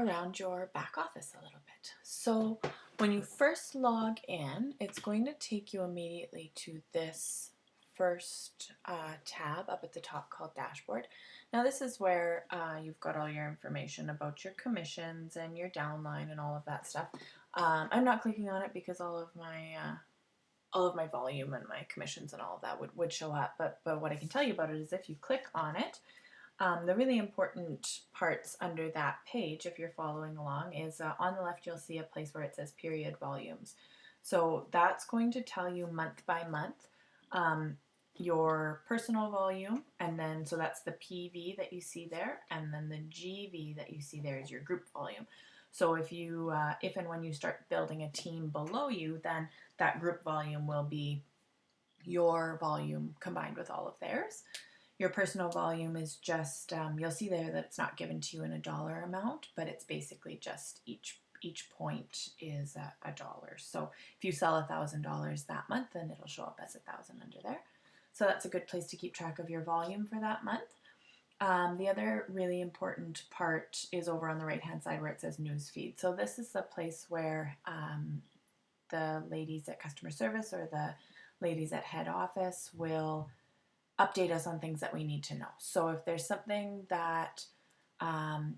around your back office a little bit. So when you first log in, it's going to take you immediately to this first tab up at the top called Dashboard. Now this is where you've got all your information about your commissions and your downline and all of that stuff. I'm not clicking on it because all of my volume and my commissions and all of that would show up. But what I can tell you about it is if you click on it, the really important parts under that page, if you're following along, is on the left you'll see a place where it says period volumes. So that's going to tell you month by month your personal volume, and then so that's the PV that you see there, and then the GV that you see there is your group volume. So if and when you start building a team below you, then that group volume will be your volume combined with all of theirs. Your personal volume is just, you'll see there that it's not given to you in a dollar amount, but it's basically just each point is a dollar. So if you sell $1,000 that month, then it'll show up as 1,000 under there. So that's a good place to keep track of your volume for that month. The other really important part is over on the right hand side where it says Newsfeed. So this is the place where the ladies at customer service or the ladies at head office will update us on things that we need to know. So if there's something that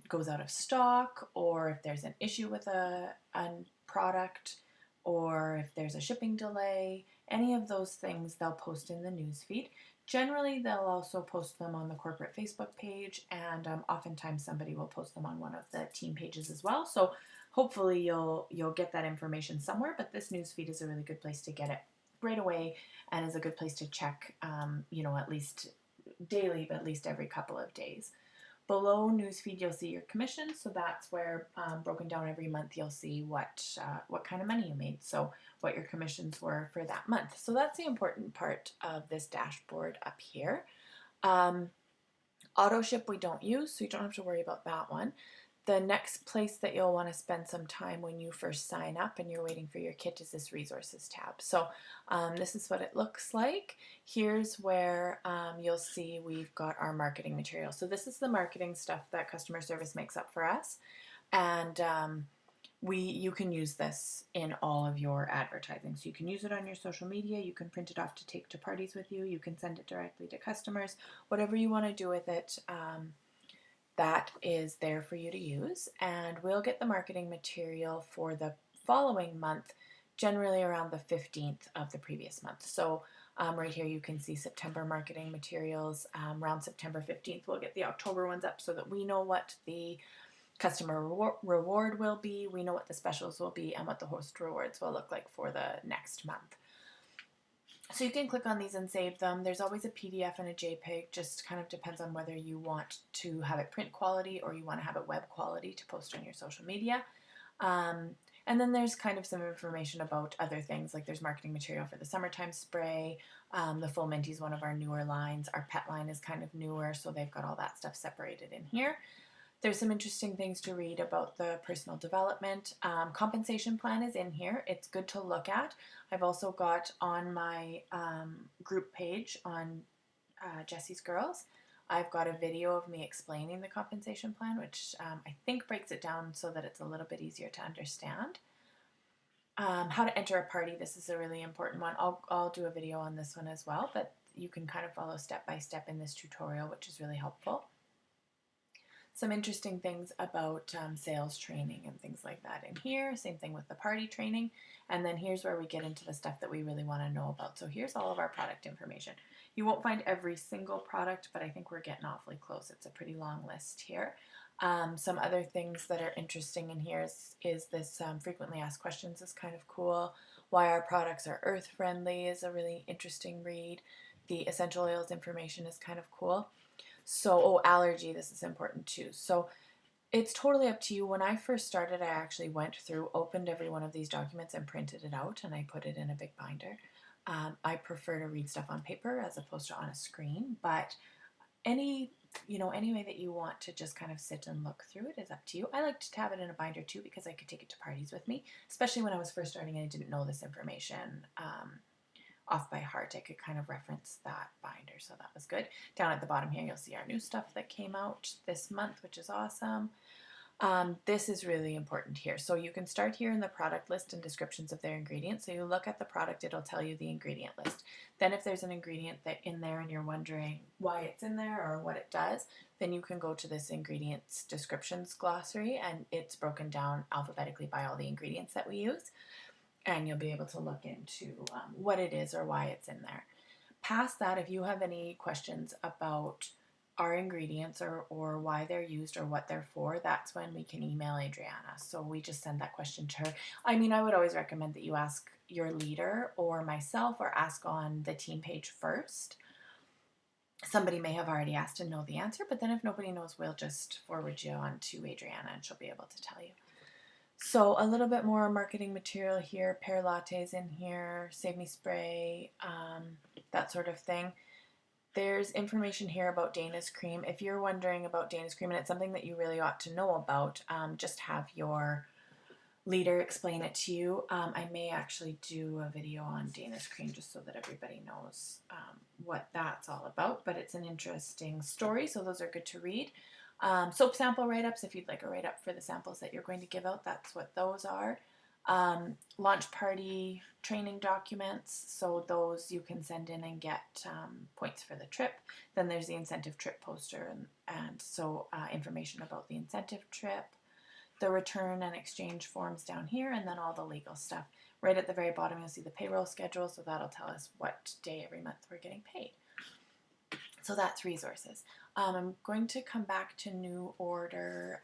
goes out of stock, or if there's an issue with a product, or if there's a shipping delay, any of those things they'll post in the newsfeed. Generally, they'll also post them on the corporate Facebook page, and oftentimes somebody will post them on one of the team pages as well. So hopefully you'll get that information somewhere, but this newsfeed is a really good place to get it right away, and is a good place to check, at least daily, but at least every couple of days. Below Newsfeed, you'll see your commissions. So that's where, broken down every month, you'll see what kind of money you made. So what your commissions were for that month. So that's the important part of this dashboard up here. Auto ship we don't use, so you don't have to worry about that one. The next place that you'll want to spend some time when you first sign up and you're waiting for your kit is this resources tab. So this is what it looks like. Here's where you'll see we've got our marketing material. So this is the marketing stuff that customer service makes up for us. And you can use this in all of your advertising. So you can use it on your social media, you can print it off to take to parties with you, you can send it directly to customers, whatever you want to do with it. That is there for you to use, and we'll get the marketing material for the following month generally around the 15th of the previous month. So right here you can see September marketing materials. Around September 15th we'll get the October ones up so that we know what the customer reward will be, we know what the specials will be, and what the host rewards will look like for the next month. So you can click on these and save them. There's always a PDF and a JPEG, just kind of depends on whether you want to have it print quality or you want to have it web quality to post on your social media. And then there's kind of some information about other things, like there's marketing material for the summertime spray. The Full Minty is one of our newer lines. Our pet line is kind of newer, so they've got all that stuff separated in here. There's some interesting things to read about the personal development. Compensation plan is in here. It's good to look at. I've also got on my group page on Jessie's Girls, I've got a video of me explaining the compensation plan, which I think breaks it down so that it's a little bit easier to understand. How to enter a party, this is a really important one. I'll do a video on this one as well, but you can kind of follow step by step in this tutorial, which is really helpful. Some interesting things about sales training and things like that in here. Same thing with the party training. And then here's where we get into the stuff that we really want to know about. So here's all of our product information. You won't find every single product, but I think we're getting awfully close. It's a pretty long list here. Some other things that are interesting in here is this frequently asked questions is kind of cool. Why our products are earth friendly is a really interesting read. The essential oils information is kind of cool. So, allergy, this is important too. So it's totally up to you. When I first started, I actually went through, opened every one of these documents and printed it out, and I put it in a big binder. I prefer to read stuff on paper as opposed to on a screen, but any way that you want to just kind of sit and look through it is up to you. I like to have it in a binder too because I could take it to parties with me, especially when I was first starting and I didn't know this information off by heart. I could kind of reference that binder, so that was good. Down at the bottom here, you'll see our new stuff that came out this month, which is awesome. This is really important here. So you can start here in the product list and descriptions of their ingredients. So you look at the product, it'll tell you the ingredient list. Then if there's an ingredient that in there and you're wondering why it's in there or what it does, then you can go to this ingredients descriptions glossary, and it's broken down alphabetically by all the ingredients that we use. And you'll be able to look into what it is or why it's in there. Past that, if you have any questions about our ingredients or why they're used or what they're for, that's when we can email Adriana. So we just send that question to her. I mean, I would always recommend that you ask your leader or myself, or ask on the team page first. Somebody may have already asked and know the answer, but then if nobody knows, we'll just forward you on to Adriana and she'll be able to tell you. So a little bit more marketing material here, pear lattes in here, save me spray, that sort of thing. There's information here about Dana's cream. If you're wondering about Dana's cream and it's something that you really ought to know about, just have your leader explain it to you. I may actually do a video on Dana's cream just so that everybody knows what that's all about, but it's an interesting story, so those are good to read. Soap sample write-ups, if you'd like a write-up for the samples that you're going to give out, that's what those are. Launch party training documents, so those you can send in and get points for the trip. Then there's the incentive trip poster, and so information about the incentive trip, the return and exchange forms down here, and then all the legal stuff. Right at the very bottom you'll see the payroll schedule, so that'll tell us what day every month we're getting paid. So that's resources. I'm going to come back to new order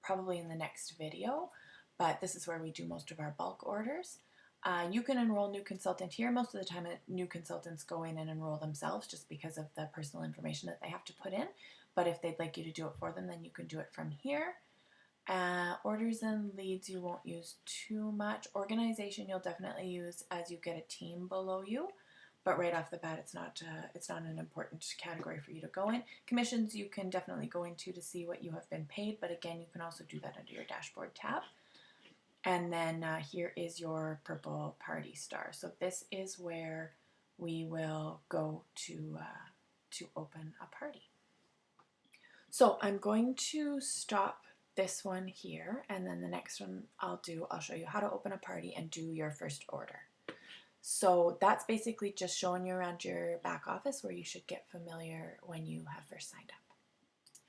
probably in the next video, but this is where we do most of our bulk orders. You can enroll new consultant here. Most of the time new consultants go in and enroll themselves just because of the personal information that they have to put in, but if they'd like you to do it for them, then you can do it from here. Orders and leads you won't use too much. Organization you'll definitely use as you get a team below you, but right off the bat it's not an important category for you to go in. Commissions you can definitely go into to see what you have been paid, but again you can also do that under your dashboard tab. And then here is your purple party star. So this is where we will go to open a party. So I'm going to stop this one here, and then the next one I'll show you how to open a party and do your first order. So that's basically just showing you around your back office where you should get familiar when you have first signed up.